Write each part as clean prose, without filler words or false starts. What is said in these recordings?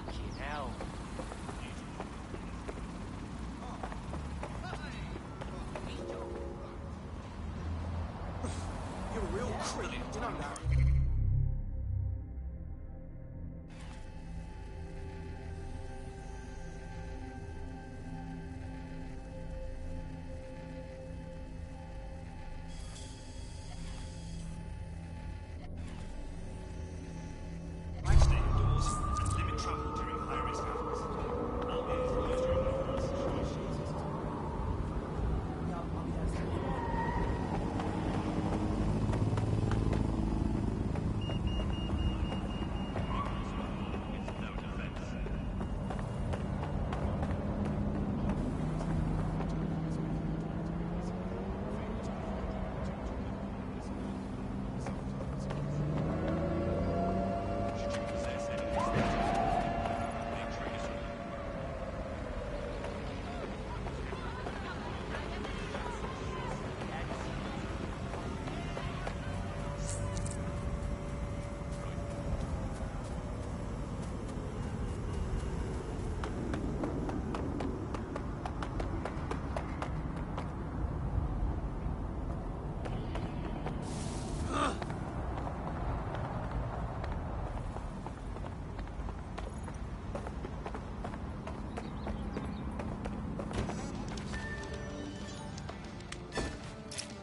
Fucking hell. You're a real creep, you know that?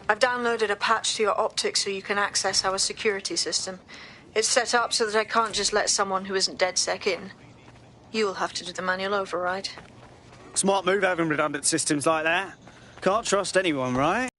I've downloaded a patch to your optics so you can access our security system. It's set up so that I can't just let someone who isn't DedSec in. You'll have to do the manual override. Smart move having redundant systems like that. Can't trust anyone, right?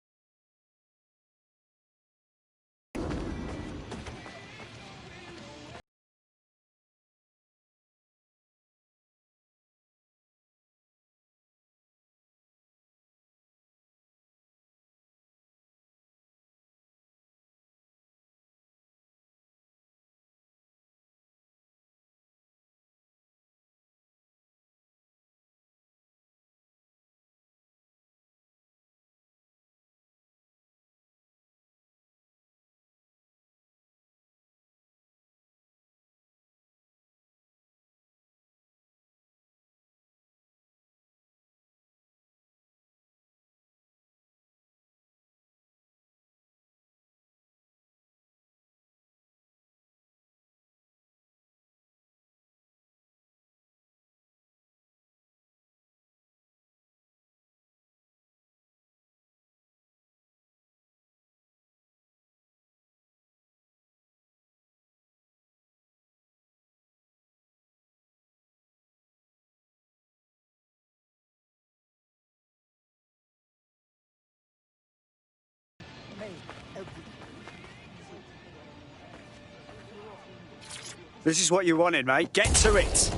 This is what you wanted, mate. Get to it!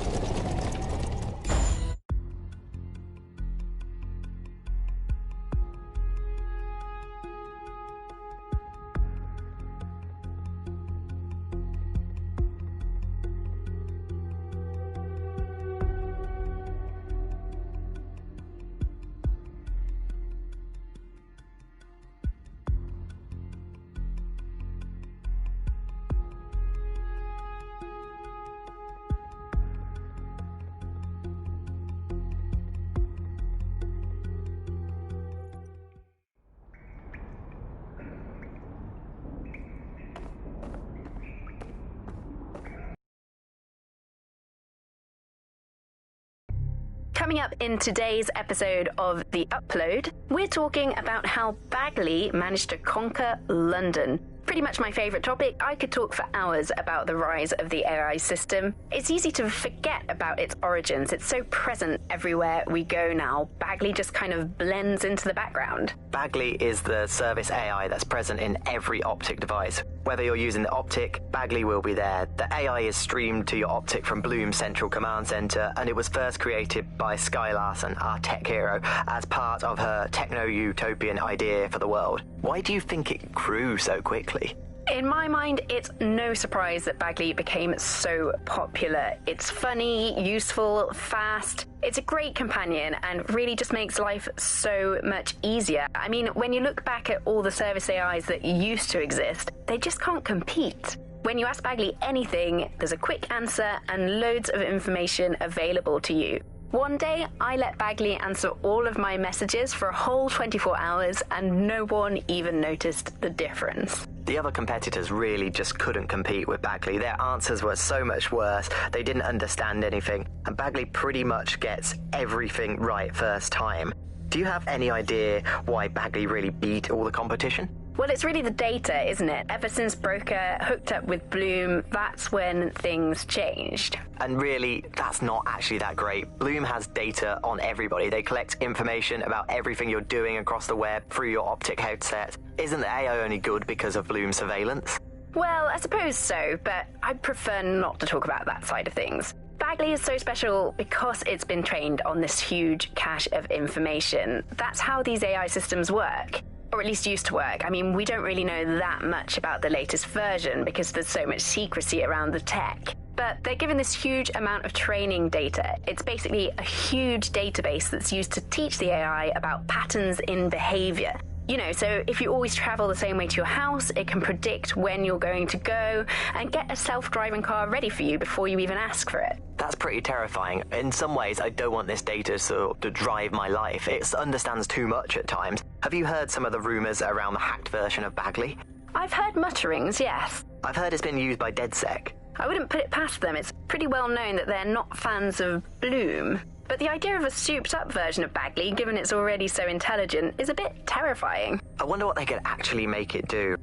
Coming up in today's episode of The Upload, we're talking about how Bagley managed to conquer London. Pretty much my favourite topic. I could talk for hours about the rise of the AI system. It's easy to forget about its origins. It's so present everywhere we go now. Bagley just kind of blends into the background. Bagley is the service AI that's present in every optic device. Whether you're using the optic, Bagley will be there. The AI is streamed to your optic from Bloom's central command center, and it was first created by Sky Larson, our tech hero, as part of her techno-utopian idea for the world. Why do you think it grew so quickly? In my mind, it's no surprise that Bagley became so popular. It's funny, useful, fast. It's a great companion and really just makes life so much easier. I mean, when you look back at all the service AIs that used to exist, they just can't compete. When you ask Bagley anything, there's a quick answer and loads of information available to you. One day, I let Bagley answer all of my messages for a whole 24 hours and no one even noticed the difference. The other competitors really just couldn't compete with Bagley. Their answers were so much worse, they didn't understand anything, and Bagley pretty much gets everything right first time. Do you have any idea why Bagley really beat all the competition? Well, it's really the data, isn't it? Ever since Broker hooked up with Bloom, that's when things changed. And really, that's not actually that great. Bloom has data on everybody. They collect information about everything you're doing across the web through your optic headset. Isn't the AI only good because of Bloom's surveillance? Well, I suppose so, but I prefer not to talk about that side of things. Bagley is so special because it's been trained on this huge cache of information. That's how these AI systems work. Or at least used to work. I mean, we don't really know that much about the latest version because there's so much secrecy around the tech. But they're given this huge amount of training data. It's basically a huge database that's used to teach the AI about patterns in behavior. You know, so if you always travel the same way to your house, it can predict when you're going to go and get a self-driving car ready for you before you even ask for it. That's pretty terrifying. In some ways, I don't want this data to drive my life. It understands too much at times. Have you heard some of the rumours around the hacked version of Bagley? I've heard mutterings, yes. I've heard it's been used by DedSec. I wouldn't put it past them. It's pretty well known that they're not fans of Bloom. But the idea of a souped-up version of Bagley, given it's already so intelligent, is a bit terrifying. I wonder what they could actually make it do.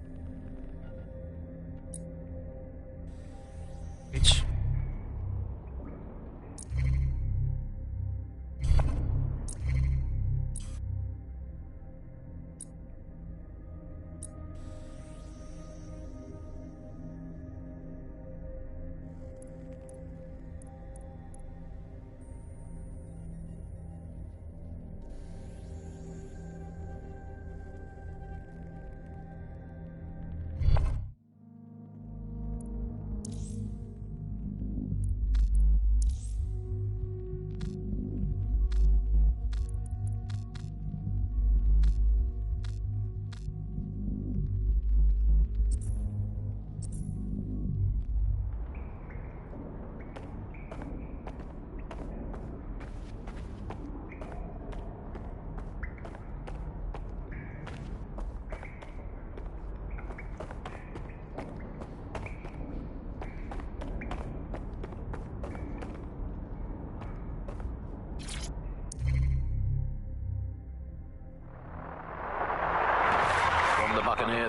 It's...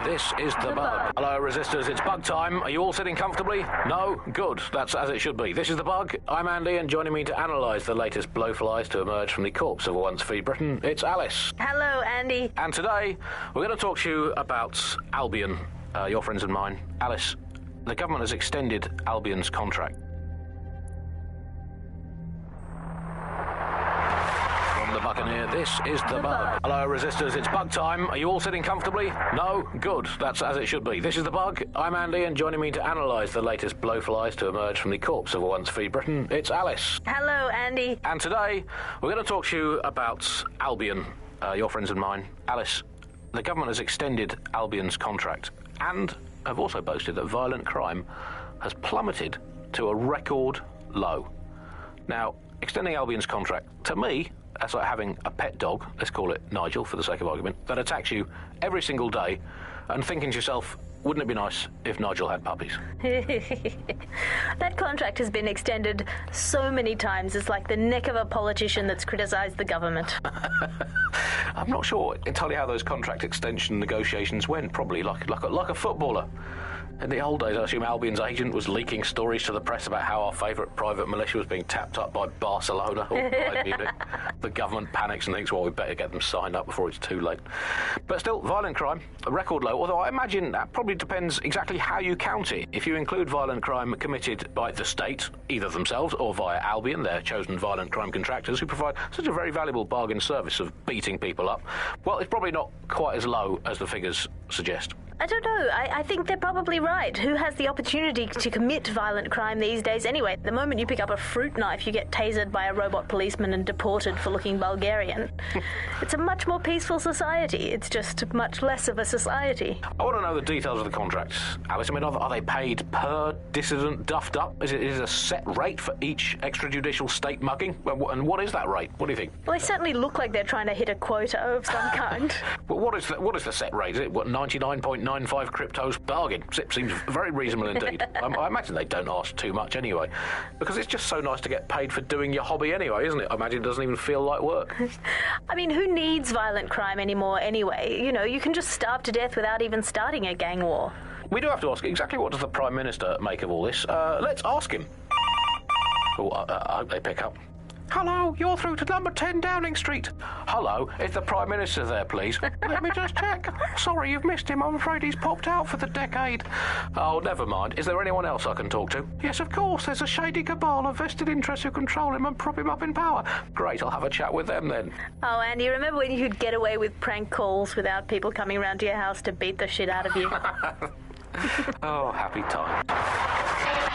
This is the Bug. Hello, Resistors, it's Bug time. Are you all sitting comfortably? No? Good. That's as it should be. This is the Bug. I'm Andy, and joining me to analyse the latest blowflies to emerge from the corpse of a once free Britain, it's Alice. Hello, Andy. And today, we're going to talk to you about Albion, your friends and mine. Alice, the government has extended Albion's contract. The Buccaneer, this is the Bug. Hello, Resistors, it's Bug time. Are you all sitting comfortably? No? Good. That's as it should be. This is the Bug. I'm Andy, and joining me to analyse the latest blowflies to emerge from the corpse of a once free Britain, it's Alice. Hello, Andy. And today, we're going to talk to you about Albion, your friends and mine. Alice, the government has extended Albion's contract and have also boasted that violent crime has plummeted to a record low. Now, extending Albion's contract, to me, that's like having a pet dog, let's call it Nigel for the sake of argument, that attacks you every single day and thinking to yourself, wouldn't it be nice if Nigel had puppies? That contract has been extended so many times. It's like the neck of a politician that's criticised the government. I'm not sure entirely how those contract extension negotiations went, probably like a footballer. In the old days, I assume Albion's agent was leaking stories to the press about how our favourite private militia was being tapped up by Barcelona or Bayern Munich. The government panics and thinks, well, we better get them signed up before it's too late. But still, violent crime, a record low, although I imagine that probably depends exactly how you count it. If you include violent crime committed by the state, either themselves or via Albion, their chosen violent crime contractors who provide such a very valuable bargain service of beating people up, well, it's probably not quite as low as the figures suggest. I don't know. I think they're probably right. Who has the opportunity to commit violent crime these days anyway? The moment you pick up a fruit knife, you get tasered by a robot policeman and deported for looking Bulgarian. It's a much more peaceful society. It's just much less of a society. I want to know the details of the contracts, Alice. I mean, are they paid per dissident duffed up? Is it a set rate for each extrajudicial state mugging? And what is that rate? What do you think? Well, they certainly look like they're trying to hit a quota of some kind. But what is the set rate? Is it 99.95 cryptos bargain? Seems very reasonable indeed. I imagine they don't ask too much anyway, because it's just so nice to get paid for doing your hobby anyway, isn't it? I imagine it doesn't even feel like work. I mean, who needs violent crime anymore anyway? You know, you can just starve to death without even starting a gang war. We do have to ask exactly what does the Prime Minister make of all this. Let's ask him. Oh, I hope they pick up. Hello, you're through to number 10 Downing Street. Hello, is the Prime Minister there, please? Let me just check. Sorry, you've missed him. I'm afraid he's popped out for the decade. Oh, never mind. Is there anyone else I can talk to? Yes, of course. There's a shady cabal of vested interests who control him and prop him up in power. Great, I'll have a chat with them then. Oh, Andy, remember when you could get away with prank calls without people coming round to your house to beat the shit out of you? Oh, happy time.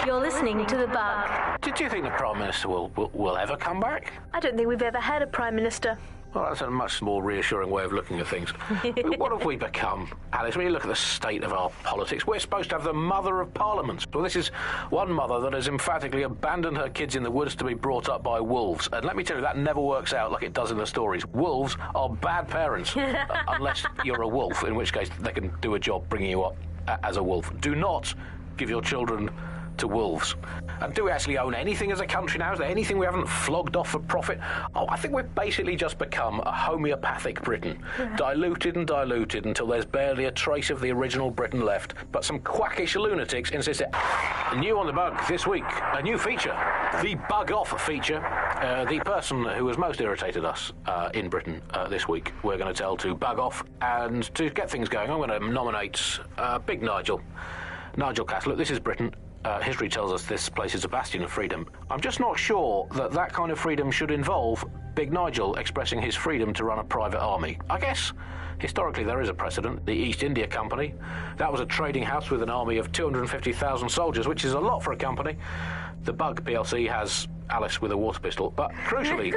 You're listening to The Bug. Did you think the Prime Minister will ever come back? I don't think we've ever had a Prime Minister. Well, that's a much more reassuring way of looking at things. What have we become, Alice? When you look at the state of our politics, we're supposed to have the mother of parliament. Well, this is one mother that has emphatically abandoned her kids in the woods to be brought up by wolves. And let me tell you, that never works out like it does in the stories. Wolves are bad parents, unless you're a wolf, in which case they can do a job bringing you up as a wolf. Do not give your children to wolves. And do we actually own anything as a country now? Is there anything we haven't flogged off for profit? Oh, I think we've basically just become a homeopathic Britain. Diluted and diluted until there's barely a trace of the original Britain left. But some quackish lunatics insist it. New on The Bug this week, a new feature. The Bug Off feature. The person who has most irritated us in Britain this week, we're going to tell to bug off. And to get things going, I'm going to nominate Big Nigel. Nigel Cass. Look, this is Britain. History tells us this place is a bastion of freedom. I'm just not sure that kind of freedom should involve Big Nigel expressing his freedom to run a private army. I guess, historically, there is a precedent. The East India Company. That was a trading house with an army of 250,000 soldiers, which is a lot for a company. The Bug PLC has Alice with a water pistol. But crucially,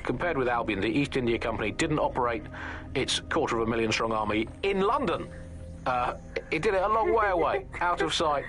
compared with Albion, the East India Company didn't operate its 250,000 strong army in London. It did it a long way away, out of sight,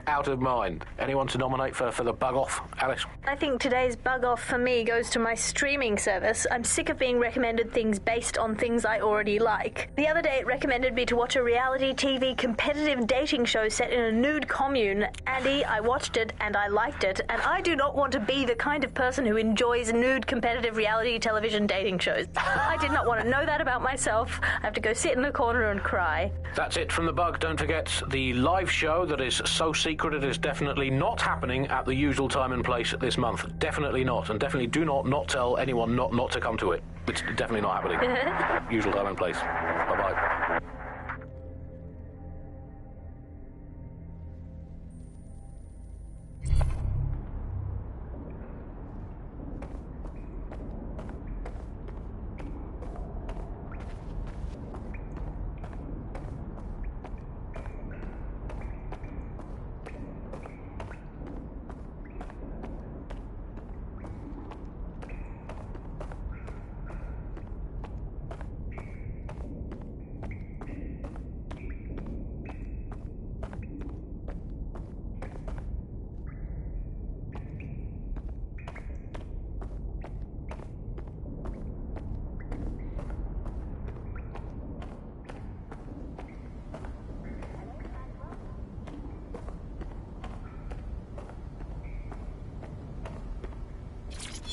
out of mind. Anyone to nominate for the Bug Off, Alice? I think today's Bug Off for me goes to my streaming service. I'm sick of being recommended things based on things I already like. The other day it recommended me to watch a reality TV competitive dating show set in a nude commune. Andy, I watched it and I liked it, and I do not want to be the kind of person who enjoys nude competitive reality television dating shows. I did not want to know that about myself. I have to go sit in the corner and cry. That's it from The Bug. Don't forget the live show that is so secret it is definitely not happening at the usual time and place this month. Definitely not. And definitely do not tell anyone not to come to it. It's definitely not happening. Usual time and place. Bye-bye.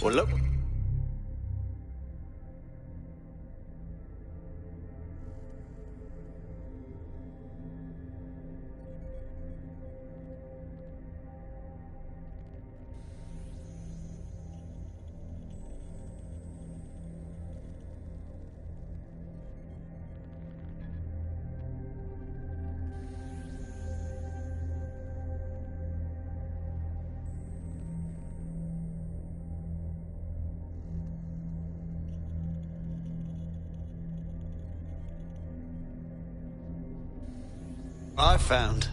Well, look. I found.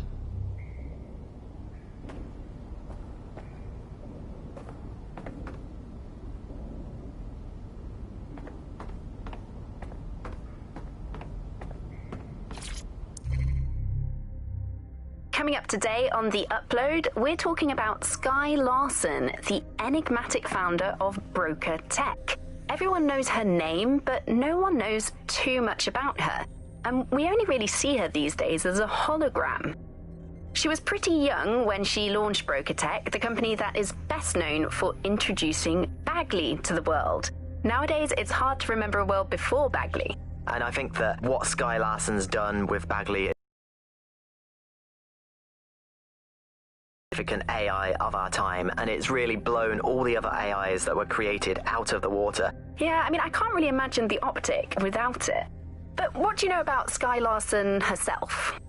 Coming up today on The Upload, we're talking about Sky Larson, the enigmatic founder of Broker Tech. Everyone knows her name, but no one knows too much about her. And we only really see her these days as a hologram. She was pretty young when she launched Broker Tech, the company that is best known for introducing Bagley to the world. Nowadays, it's hard to remember a world before Bagley. And I think that what Sky Larson's done with Bagley is significant AI of our time, and it's really blown all the other AIs that were created out of the water. Yeah, I mean, I can't really imagine the optic without it. But what do you know about Sky Larson herself?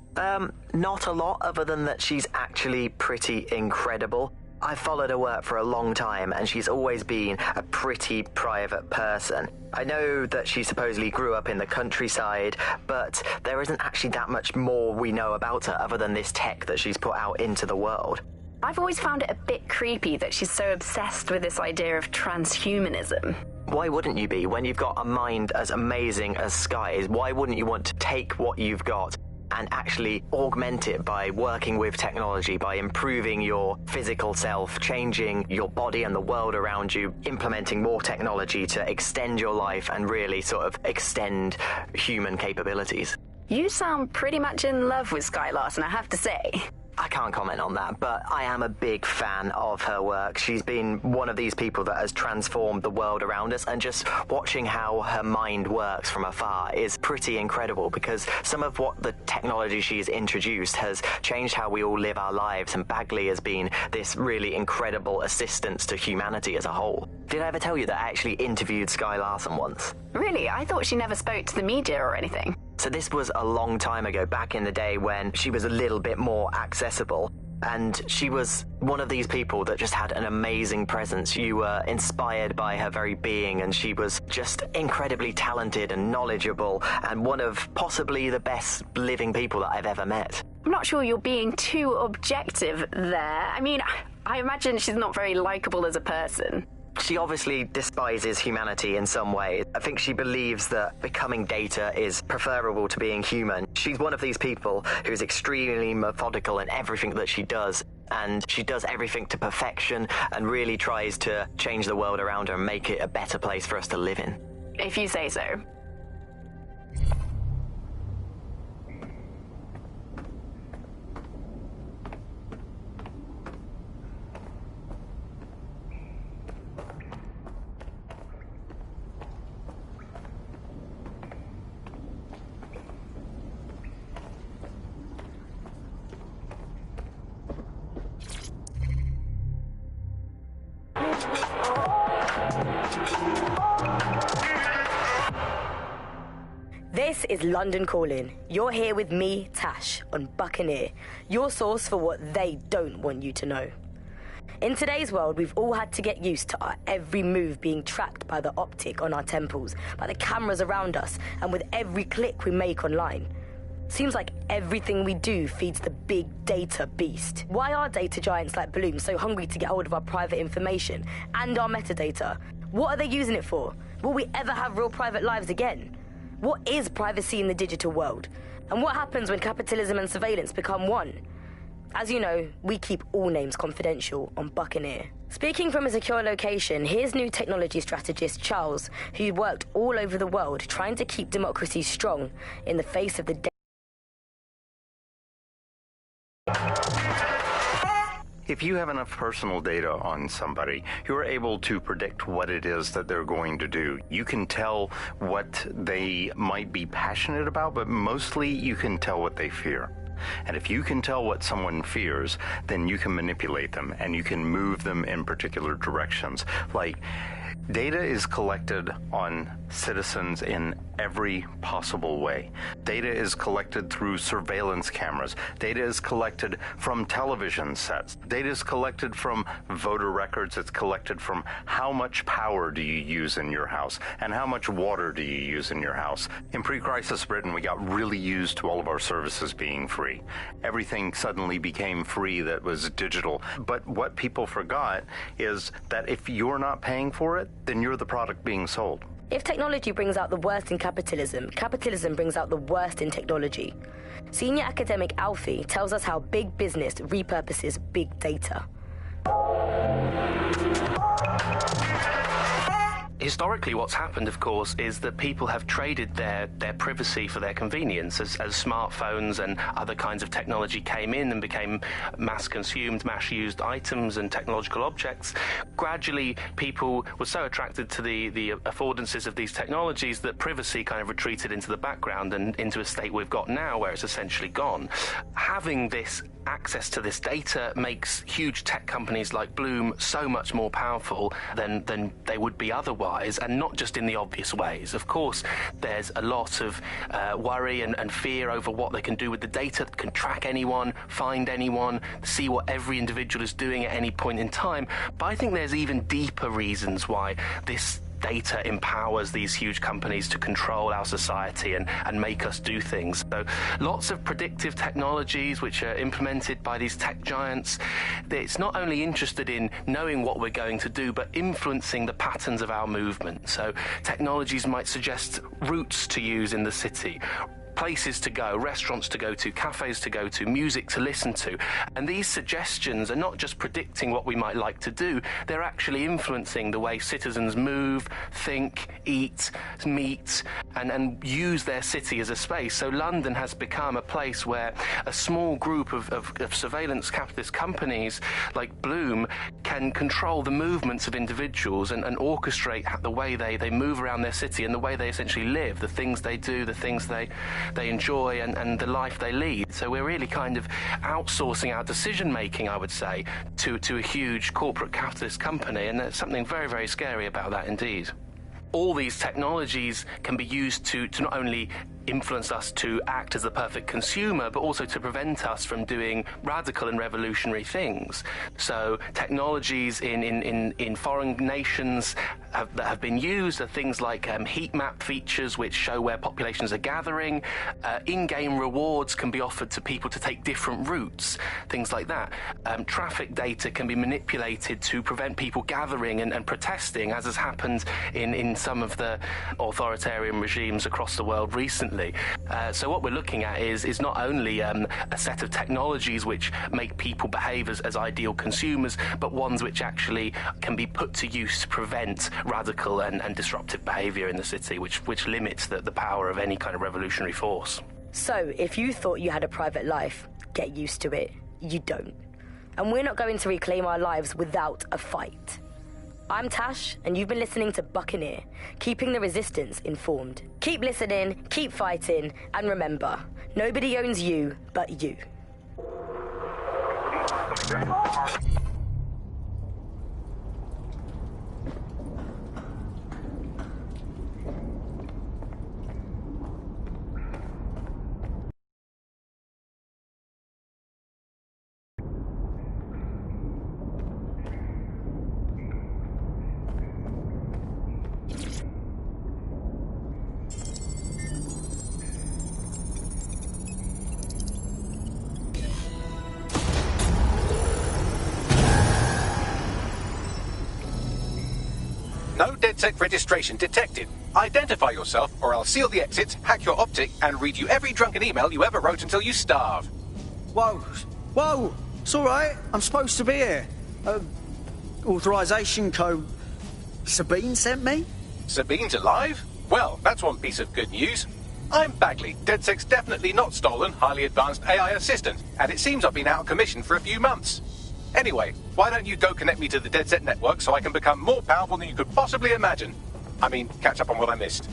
Not a lot, other than that she's actually pretty incredible. I've followed her work for a long time, and she's always been a pretty private person. I know that she supposedly grew up in the countryside, but there isn't actually that much more we know about her other than this tech that she's put out into the world. I've always found it a bit creepy that she's so obsessed with this idea of transhumanism. Why wouldn't you be? When you've got a mind as amazing as Sky's, why wouldn't you want to take what you've got and actually augment it by working with technology, by improving your physical self, changing your body and the world around you, implementing more technology to extend your life and really sort of extend human capabilities? You sound pretty much in love with Sky Larson, I have to say. I can't comment on that, but I am a big fan of her work. She's been one of these people that has transformed the world around us, and just watching how her mind works from afar is pretty incredible, because some of what the technology she's introduced has changed how we all live our lives, and Bagley has been this really incredible assistance to humanity as a whole. Did I ever tell you that I actually interviewed Sky Larson once? Really? I thought she never spoke to the media or anything. So this was a long time ago, back in the day when she was a little bit more accessible. And she was one of these people that just had an amazing presence. You were inspired by her very being, and she was just incredibly talented and knowledgeable, and one of possibly the best living people that I've ever met. I'm not sure you're being too objective there. I mean, I imagine she's not very likable as a person. She obviously despises humanity in some way. I think she believes that becoming data is preferable to being human. She's one of these people who's extremely methodical in everything that she does, and she does everything to perfection and really tries to change the world around her and make it a better place for us to live in. If you say so. This is London Calling. You're here with me, Tash, on Buccaneer, your source for what they don't want you to know. In today's world, we've all had to get used to our every move being tracked by the optic on our temples, by the cameras around us, and with every click we make online. Seems like everything we do feeds the big data beast. Why are data giants like Bloom so hungry to get hold of our private information and our metadata? What are they using it for? Will we ever have real private lives again? What is privacy in the digital world? And what happens when capitalism and surveillance become one? As you know, we keep all names confidential on Buccaneer. Speaking from a secure location, here's new technology strategist Charles, who worked all over the world trying to keep democracy strong in the face of the If you have enough personal data on somebody, you're able to predict what it is that they're going to do. You can tell what they might be passionate about, but mostly you can tell what they fear. And if you can tell what someone fears, then you can manipulate them and you can move them in particular directions. Like, Data is collected on citizens in every possible way. Data is collected through surveillance cameras. Data is collected from television sets. Data is collected from voter records. It's collected from how much power do you use in your house and how much water do you use in your house. In pre-crisis Britain, we got really used to all of our services being free. Everything suddenly became free that was digital. But what people forgot is that if you're not paying for it, then you're the product being sold. If technology brings out the worst in capitalism, capitalism brings out the worst in technology. Senior academic Alfie tells us how big business repurposes big data. Historically, what's happened, of course, is that people have traded their privacy for their convenience. As smartphones and other kinds of technology came in and became mass-consumed, mass-used items and technological objects, gradually people were so attracted to the affordances of these technologies that privacy kind of retreated into the background and into a state we've got now where it's essentially gone. Having this access to this data makes huge tech companies like Bloom so much more powerful than they would be otherwise, and not just in the obvious ways. Of course, there's a lot of worry and fear over what they can do with the data. They can track anyone, find anyone, see what every individual is doing at any point in time. But I think there's even deeper reasons why this data empowers these huge companies to control our society and make us do things. So lots of predictive technologies which are implemented by these tech giants. It's not only interested in knowing what we're going to do, but influencing the patterns of our movement. So technologies might suggest routes to use in the city, places to go, restaurants to go to, cafes to go to, music to listen to. And these suggestions are not just predicting what we might like to do, they're actually influencing the way citizens move, think, eat, meet, and use their city as a space. So London has become a place where a small group of surveillance capitalist companies like Bloom can control the movements of individuals and orchestrate the way they move around their city and the way they essentially live, the things they do, the things they enjoy and the life they lead. So we're really kind of outsourcing our decision making, I would say, to a huge corporate capitalist company, and there's something very, very scary about that indeed. All these technologies can be used to not only influence us to act as the perfect consumer, but also to prevent us from doing radical and revolutionary things. So technologies in foreign nations that have been used are things like heat map features which show where populations are gathering. In-game rewards can be offered to people to take different routes, things like that. Traffic data can be manipulated to prevent people gathering and protesting, as has happened in some of the authoritarian regimes across the world recently. So what we're looking at is not only a set of technologies which make people behave as ideal consumers, but ones which actually can be put to use to prevent radical and disruptive behaviour in the city, which limits the power of any kind of revolutionary force. So, if you thought you had a private life, get used to it. You don't. And we're not going to reclaim our lives without a fight. I'm Tash, and you've been listening to Buccaneer, keeping the resistance informed. Keep listening, keep fighting, and remember, nobody owns you but you. No DedSec registration detected. Identify yourself, or I'll seal the exits, hack your optic, and read you every drunken email you ever wrote until you starve. Whoa! It's all right. I'm supposed to be here. Authorization code Sabine sent me? Sabine's alive? Well, that's one piece of good news. I'm Bagley, DedSec's definitely not stolen, highly advanced AI assistant, and it seems I've been out of commission for a few months. Anyway, why don't you go connect me to the DedSec network so I can become more powerful than you could possibly imagine? I mean, catch up on what I missed.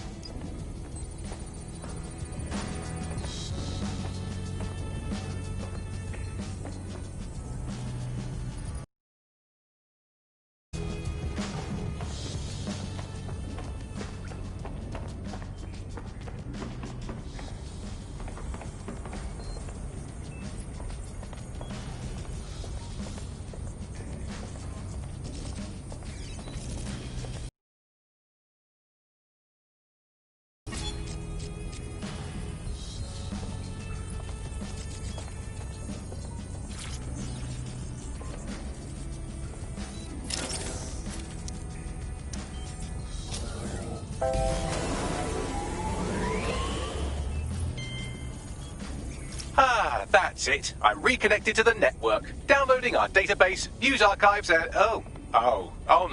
Ah, that's it. I'm reconnected to the network, downloading our database, news archives, and... Oh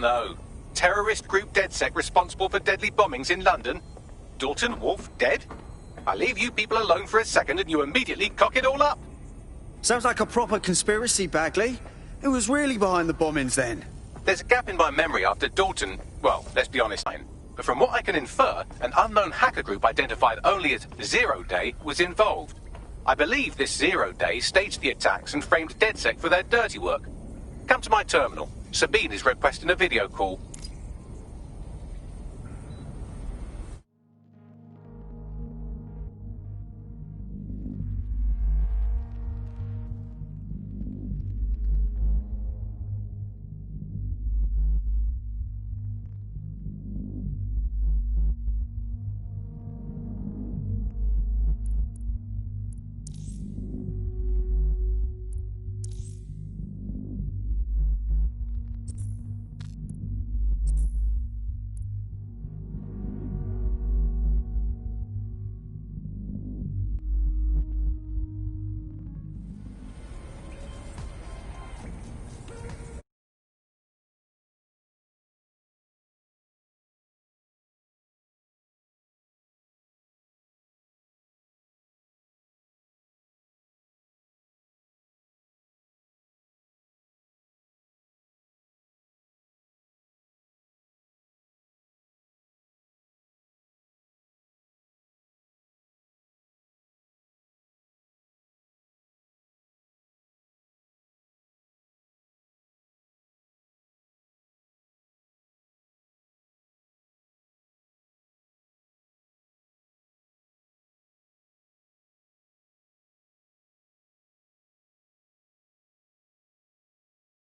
no. Terrorist group DedSec responsible for deadly bombings in London? Dalton Wolf dead? I leave you people alone for a second and you immediately cock it all up. Sounds like a proper conspiracy, Bagley. Who was really behind the bombings then? There's a gap in my memory after Dalton... Well, let's be honest. But from what I can infer, an unknown hacker group identified only as Zero Day was involved. I believe this 0 Day staged the attacks and framed DedSec for their dirty work. Come to my terminal. Sabine is requesting a video call.